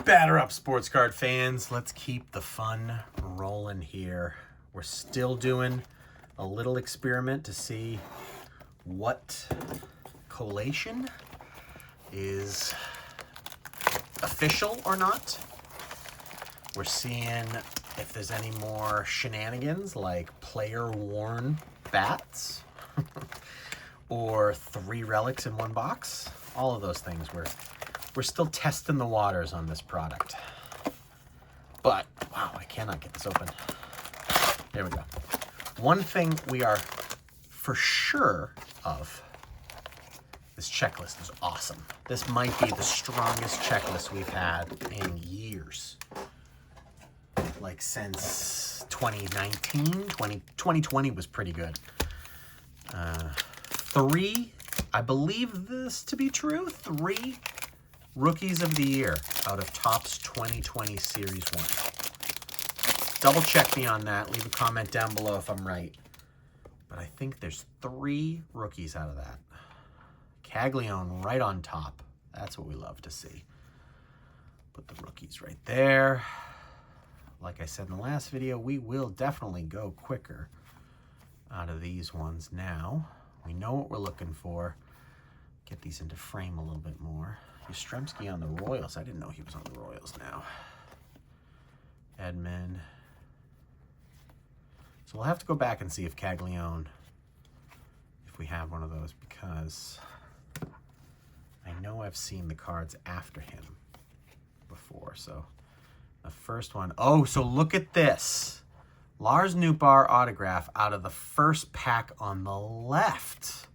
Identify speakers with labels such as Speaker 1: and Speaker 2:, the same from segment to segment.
Speaker 1: Batter up, sports card fans. Let's keep the fun rolling here. We're still doing a little experiment to see what collation is official or not. We're seeing if there's any more shenanigans like player worn bats or 3 relics in 1 box. All of those things. We're still testing the waters on this product. But, wow, I cannot get this open. There we go. One thing we are for sure of, this checklist is awesome. This might be the strongest checklist we've had in years. Like since 2019, 2020 was pretty good. 3, I believe this to be true, 3 Rookies of the Year out of Topps 2020 Series 1. Double check me on that. Leave a comment down below if I'm right. But I think there's 3 rookies out of that. Caglione right on top. That's what we love to see. Put the rookies right there. Like I said in the last video, we will definitely go quicker out of these ones now. We know what we're looking for. Get these into frame a little bit more. Yastrzemski on the Royals. I didn't know he was on the Royals now. Edman. So we'll have to go back and see if Caglione, if we have one of those, because I know I've seen the cards after him before. So the first one, oh, so look at this. Lars Nootbaar autograph out of the first pack on the left.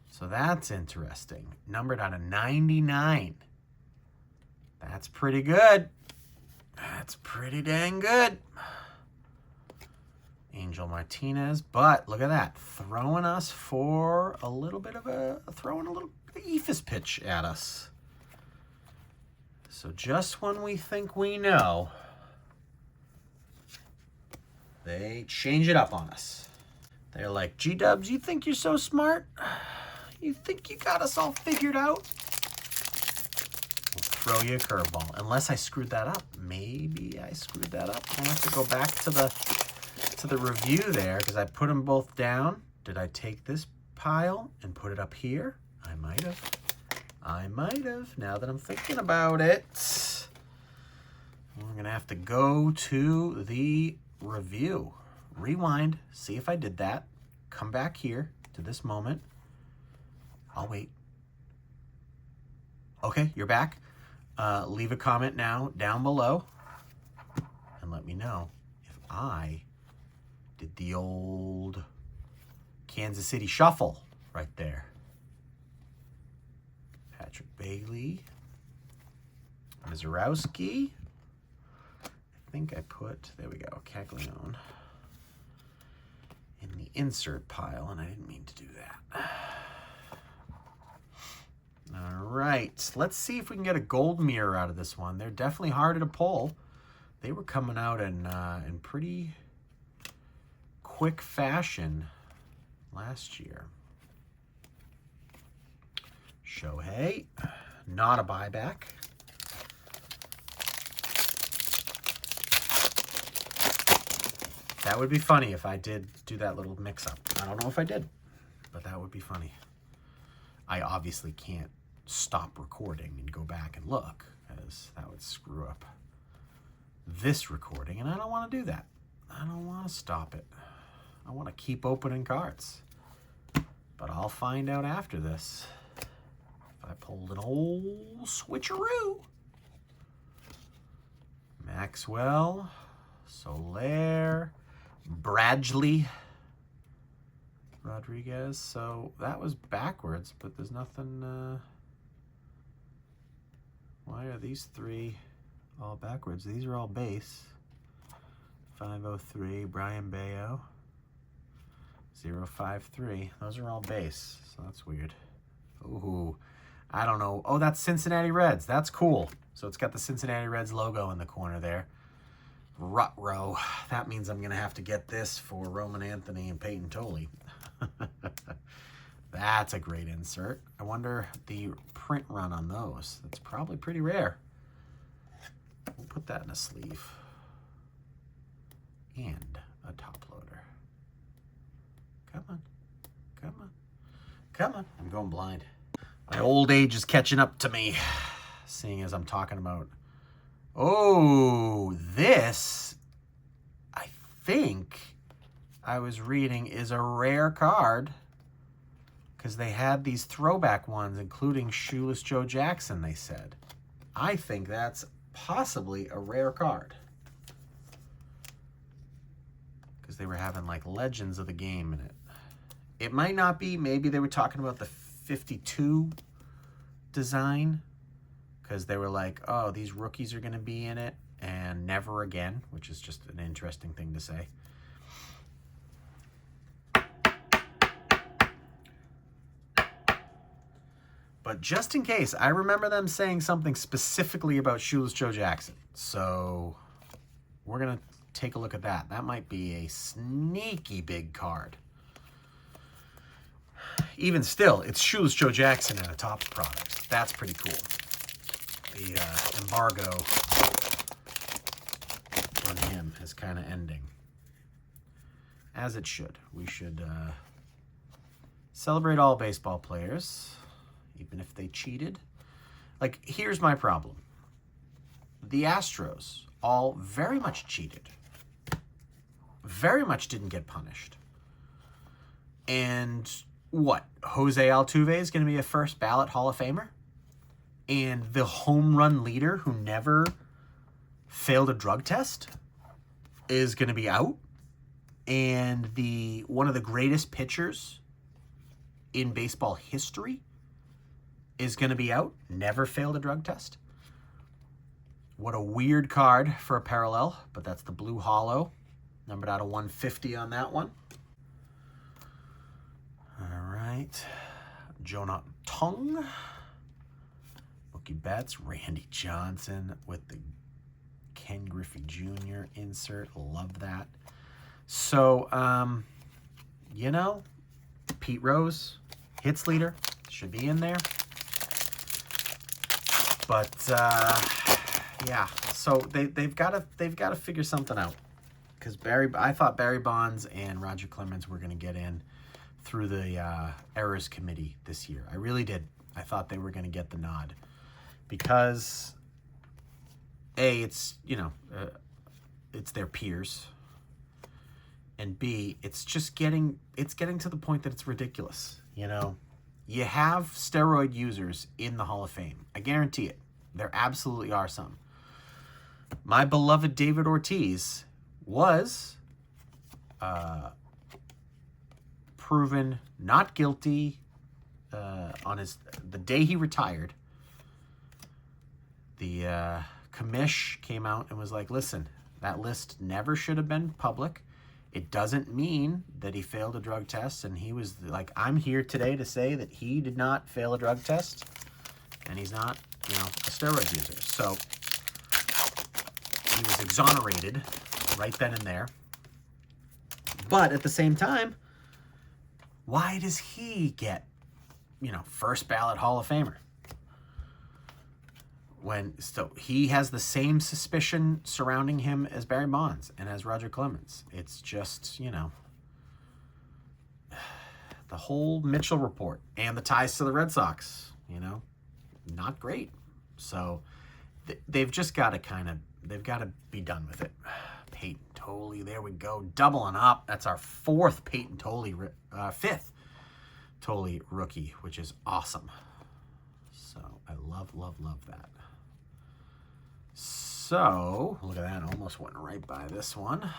Speaker 1: So that's interesting. Numbered out of 99. That's pretty good. That's pretty dang good. Angel Martinez, but look at that. Throwing us for a little bit of throwing a little ephus pitch at us. So just when we think we know, they change it up on us. They're like, G-dubs, you think you're so smart? You think you got us all figured out? We'll throw you a curveball. Unless I screwed that up. Maybe I screwed that up. I'll have to go back to the review there because I put them both down. Did I take this pile and put it up here? I might have. I might have, now that I'm thinking about it. We're going to have to go to the review. Rewind, see if I did that. Come back here to this moment. I'll wait. Okay, you're back. Leave a comment now down below and let me know if I did the old Kansas City shuffle right there. Patrick Bailey. Mizorowski. I think I put, there we go, Caglione in the insert pile, and I didn't mean to do that. All right, let's see if we can get a gold mirror out of this one. They're definitely harder to pull. They were coming out in pretty quick fashion last year. Shohei, not a buyback. That would be funny if I did do that little mix-up. I don't know if I did, but that would be funny. I obviously can't stop recording and go back and look, as that would screw up this recording, and I don't want to do that. I don't want to stop it. I want to keep opening cards. But I'll find out after this if I pulled an old switcheroo. Maxwell, Soler, Bradley, Rodriguez. So that was backwards, but there's nothing. Why are these 3 all backwards? These are all base. 503, Brian Bayo. 053. Those are all base, so that's weird. Ooh, I don't know. Oh, that's Cincinnati Reds. That's cool. So it's got the Cincinnati Reds logo in the corner there. Ruh-roh. That means I'm going to have to get this for Roman Anthony and Peyton Tolley. That's a great insert. I wonder the print run on those. That's probably pretty rare. put that in a sleeve. And a top loader. Come on. Come on. Come on. I'm going blind. My old age is catching up to me, seeing as I'm talking about. Oh, this, I think I was reading, is a rare card, because they had these throwback ones, including Shoeless Joe Jackson, they said. I think that's possibly a rare card, because they were having like legends of the game in it. It might not be. Maybe they were talking about the 52 design, because they were like, oh, these rookies are going to be in it and never again, which is just an interesting thing to say. But just in case, I remember them saying something specifically about Shoeless Joe Jackson. So we're going to take a look at that. That might be a sneaky big card. Even still, it's Shoeless Joe Jackson and a Topps product. That's pretty cool. The embargo on him is kind of ending. As it should. We should celebrate all baseball players, even if they cheated. Like, here's my problem. The Astros all very much cheated. Very much didn't get punished. And what? Jose Altuve is going to be a first ballot Hall of Famer? And the home run leader who never failed a drug test is going to be out? And one of the greatest pitchers in baseball history is going to be out? Never failed a drug test? What a weird card for a parallel, but that's the blue hollow. Numbered out of 150 on that one. All right. Jonah Tung. Mookie Betts. Randy Johnson with the Ken Griffey Jr. insert. Love that. So, you know, Pete Rose, hits leader, should be in there. But yeah, so they've got to figure something out, because I thought Barry Bonds and Roger Clemens were going to get in through the errors committee this year. I really did. I thought they were going to get the nod, because A, it's, you know, it's their peers, and B, it's just getting to the point that it's ridiculous. You know, you have steroid users in the Hall of Fame. I guarantee it. There absolutely are some. My beloved David Ortiz was proven not guilty on the day he retired. The commish came out and was like, listen, that list never should have been public. It doesn't mean that he failed a drug test. And he was like, I'm here today to say that he did not fail a drug test, and he's not, you know, a steroid user. So he was exonerated right then and there. But at the same time, why does he get, you know, first ballot Hall of Famer? So he has the same suspicion surrounding him as Barry Bonds and as Roger Clemens. It's just, you know, the whole Mitchell report and the ties to the Red Sox, you know, not great. So they've just got to they've got to be done with it. Peyton Tolley, there we go, doubling up. That's our fifth Tolley rookie, which is awesome. So I love that. So, look at that. Almost went right by this one.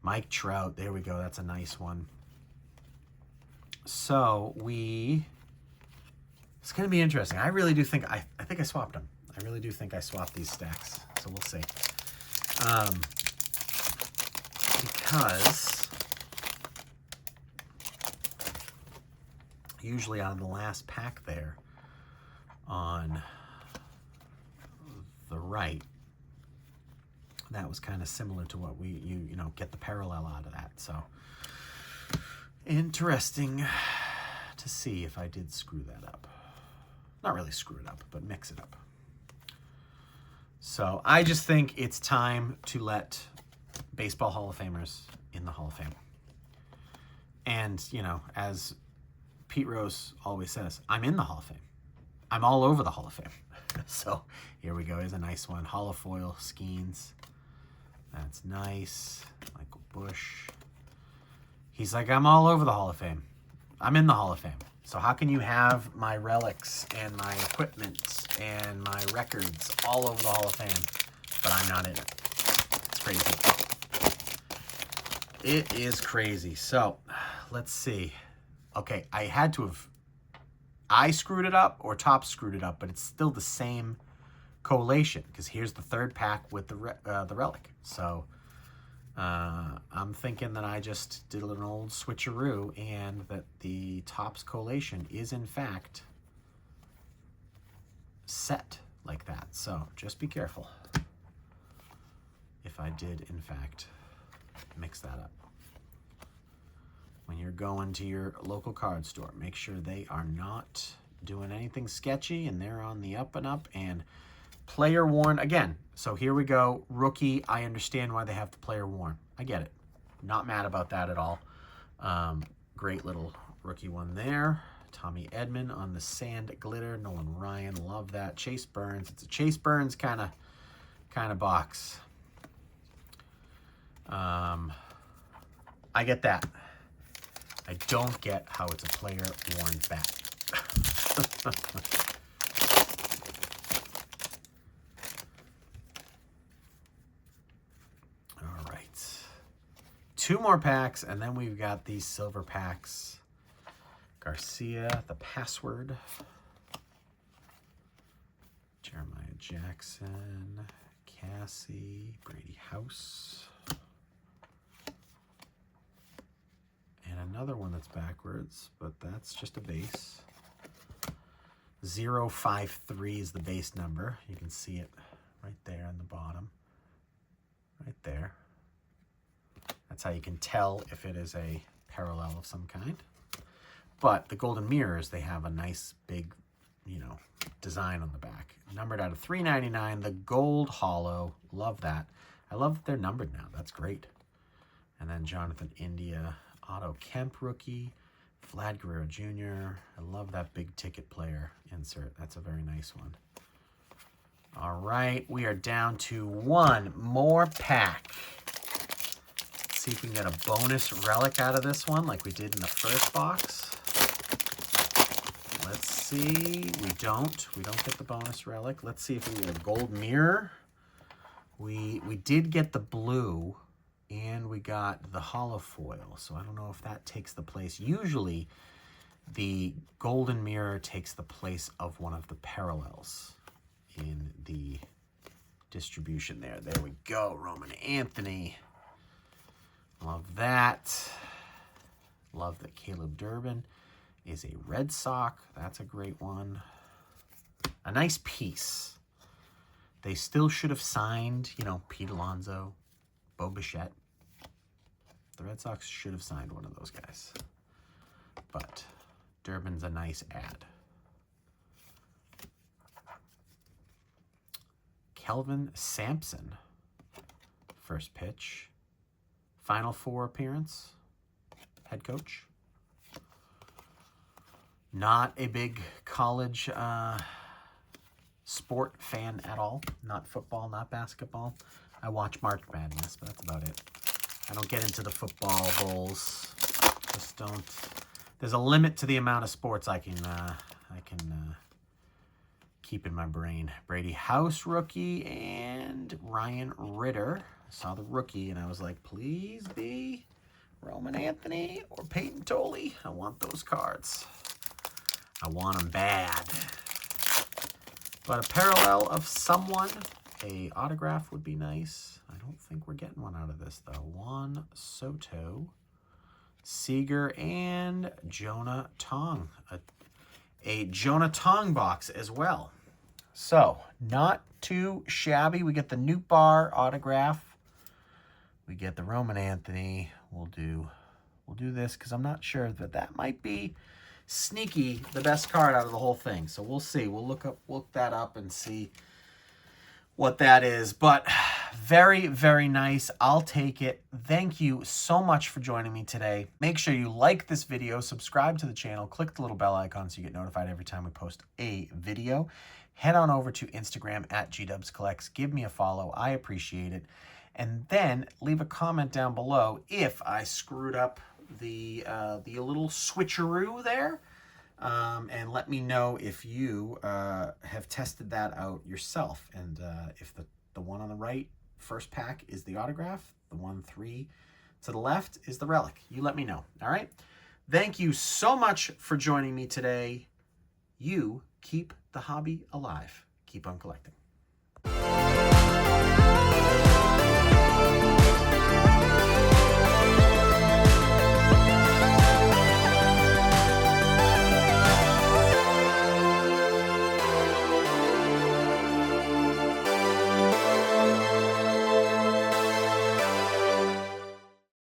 Speaker 1: Mike Trout. There we go. That's a nice one. So, it's going to be interesting. I really do think, I think I swapped them. I really do think I swapped these stacks. So, we'll see. Because usually out of the last pack there on the right, that was kind of similar to what you know, get the parallel out of that. So interesting to see if I did screw that up. Not really screw it up, but mix it up. So I just think it's time to let baseball Hall of Famers in the Hall of Fame. And, you know, as Pete Rose always says, I'm in the Hall of Fame. I'm all over the Hall of Fame. So here we go. Here's a nice one. Holofoil Skeens. That's nice. Michael Bush. He's like, I'm all over the Hall of Fame. I'm in the Hall of Fame. So how can you have my relics and my equipment and my records all over the Hall of Fame, but I'm not in it? It's crazy. It is crazy. So let's see. Okay, I screwed it up or Top screwed it up, but it's still the same collation because here's the third pack with the relic. So I'm thinking that I just did an old switcheroo and that the Topps collation is in fact set like that. So just be careful if I did in fact mix that up. When you're going to your local card store, make sure they are not doing anything sketchy and they're on the up and up. And player worn again. So here we go. Rookie. I understand why they have the player worn. I get it. Not mad about that at all. Great little rookie one there. Tommy Edman on the sand glitter. Nolan Ryan. Love that. Chase Burns. It's a Chase Burns kind of box. I get that. I don't get how it's a player worn bat. All right. 2 more packs, and then we've got these silver packs. Garcia, the password. Jeremiah Jackson, Cassie, Brady House. And another one that's backwards, but that's just a base. 053 is the base number. You can see it right there on the bottom. Right there. That's how you can tell if it is a parallel of some kind. But the golden mirrors, they have a nice big, you know, design on the back. Numbered out of 399, the gold hollow. Love that. I love that they're numbered now. That's great. And then Jonathan India, Otto Kemp rookie, Vlad Guerrero Jr. I love that big ticket player insert. That's a very nice one. All right, we are down to 1 more pack. Let's see if we can get a bonus relic out of this one like we did in the first box. Let's see. We don't get the bonus relic. Let's see if we get a gold mirror. We did get the blue. And we got the hollow foil, so I don't know if that takes the place. Usually, the golden mirror takes the place of one of the parallels in the distribution there. There we go, Roman Anthony. Love that. Love that Caleb Durbin is a Red Sox. That's a great one. A nice piece. They still should have signed, you know, Pete Alonso, Bo Bichette. The Red Sox should have signed one of those guys. But Durbin's a nice ad. Kelvin Sampson. First pitch. Final 4 appearance. Head coach. Not a big college sport fan at all. Not football, not basketball. I watch March Madness, but that's about it. I don't get into the football bowls. Just don't. There's a limit to the amount of sports I can keep in my brain. Brady House rookie and Ryan Ritter. I saw the rookie and I was like, please be Roman Anthony or Peyton Tolley. I want those cards. I want them bad. But a parallel of someone, a autograph would be nice. I don't think we're getting one out of this, though. Juan Soto, Seager, and Jonah Tong. A Jonah Tong box as well. So, not too shabby. We get the Newt Bar autograph. We get the Roman Anthony. We'll do this because I'm not sure that might be sneaky the best card out of the whole thing. So we'll see. We'll look that up and see what that is, but very, very nice. I'll take it. Thank you so much for joining me today. Make sure you like this video, subscribe to the channel, click the little bell icon so you get notified every time we post a video. Head on over to Instagram at GDubsCollects. Give me a follow. I appreciate it. And then leave a comment down below if I screwed up the little switcheroo there. And let me know if you have tested that out yourself. And if the one on the right, first pack, is the autograph, the 1-3 to the left is the relic. You let me know. All right. Thank you so much for joining me today. You keep the hobby alive. Keep on collecting.